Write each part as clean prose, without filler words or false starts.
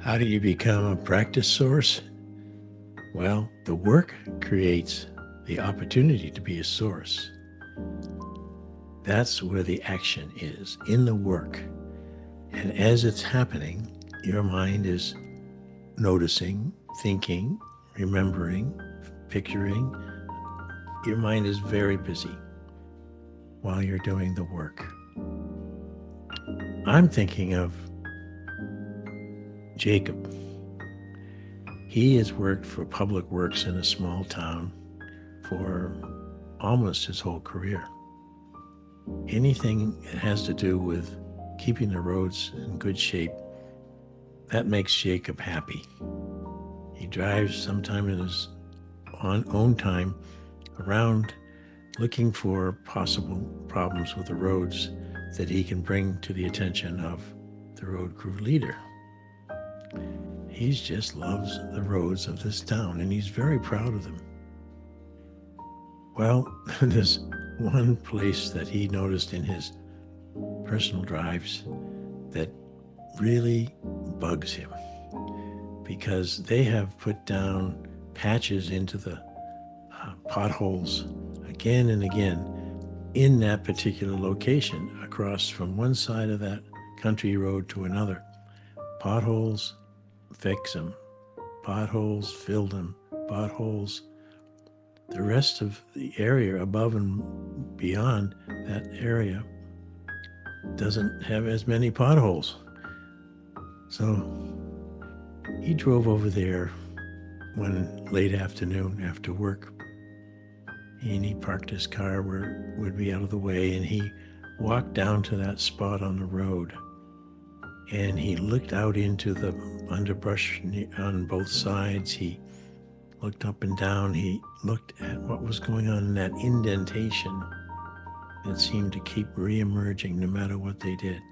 How do you become a practice source? Well, the work creates the opportunity to be a source. That's where the action is, in the work. And as it's happening, your mind is noticing, thinking, remembering, picturing. Your mind is very busy while you're doing the work. I'm thinking of Jacob. He has worked for public works in a small town for almost his whole career. Anything that has to do with keeping the roads in good shape, that makes Jacob happy. He drives sometime in his own time around looking for possible problems with the roads that he can bring to the attention of the road crew leader. He just loves the roads of this town, and he's very proud of them. Well, there's one place that he noticed in his personal drives that really bugs him, because they have put down patches into the potholes again and again in that particular location, across from one side of that country road to another. Potholes, fix them. Potholes, fill them. Potholes. The rest of the area above and beyond that area doesn't have as many potholes. So he drove over there one late afternoon after work, and he parked his car where it would be out of the way, and he walked down to that spot on the road, and he looked out into the underbrush on both sides. He looked up and down. He looked at what was going on in that indentation that seemed to keep reemerging no matter what they did.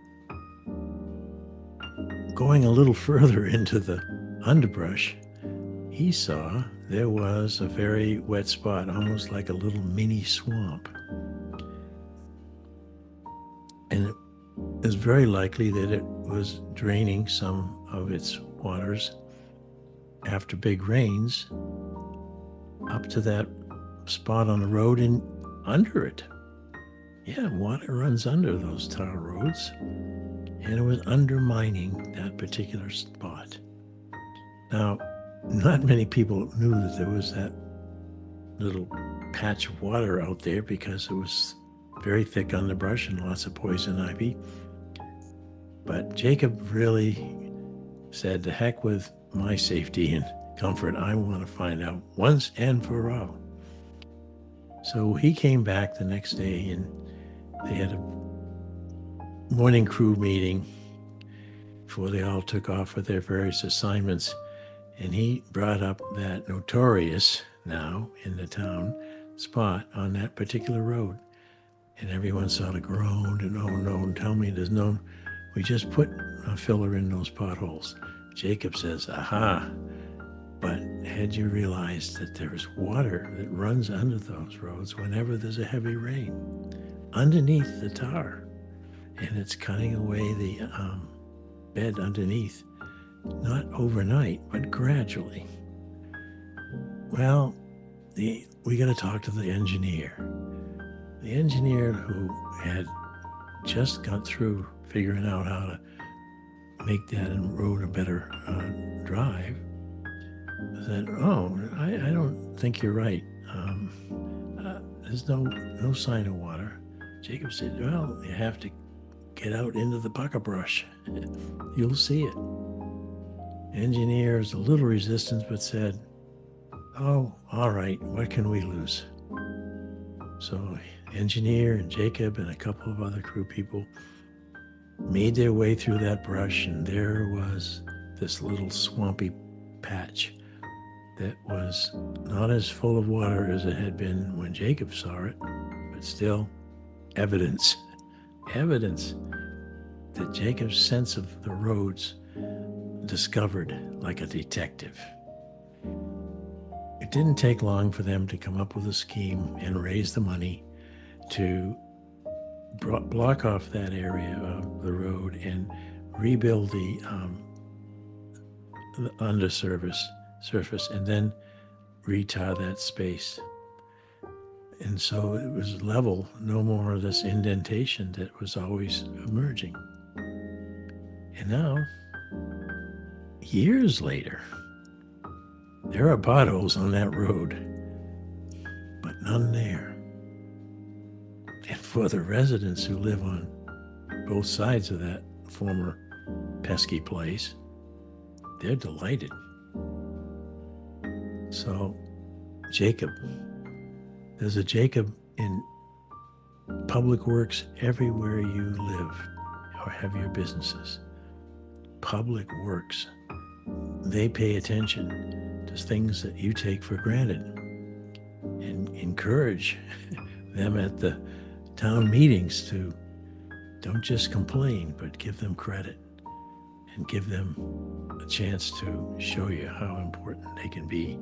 Going a little further into the underbrush, he saw there was a very wet spot, almost like a little mini swamp. And it is very likely that it was draining some of its waters after big rains up to that spot on the road and under it. Yeah, water runs under those tar roads, and it was undermining that particular spot. Now, not many people knew that there was that little patch of water out there, because it was very thick underbrush and lots of poison ivy. But Jacob really said, "To heck with my safety and comfort. I want to find out once and for all." So he came back the next day, and they had a morning crew meeting before they all took off with their various assignments. And he brought up that notorious, now in the town, spot on that particular road. And everyone sort of groaned and, "Oh no, tell me there's no, we just put a filler in those potholes." Jacob says, "Aha, but had you realized that there is water that runs under those roads whenever there's a heavy rain, underneath the tar, and it's cutting away the bed underneath, not overnight, but gradually?" Well, we got to talk to the engineer. The engineer, who had just got through figuring out how to make that road a better drive, said, "Oh, I don't think you're right. There's no sign of water." Jacob said, "Well, you have to get out into the bucket brush. You'll see it." Engineer is a little resistant, but said, "Oh, all right, what can we lose?" So engineer and Jacob and a couple of other crew people made their way through that brush, and there was this little swampy patch that was not as full of water as it had been when Jacob saw it, but still evidence that Jacob's sense of the roads discovered like a detective. It didn't take long for them to come up with a scheme and raise the money to block off that area of the road and rebuild the the surface, and then retar that space. And so it was level, no more of this indentation that was always emerging. And now, years later, there are potholes on that road, but none there. And for the residents who live on both sides of that former pesky place, they're delighted. So, Jacob, there's a Jacob in public works everywhere you live or have your businesses. Public works, they pay attention to things that you take for granted and encourage them at the town meetings to don't just complain, but give them credit and give them a chance to show you how important they can be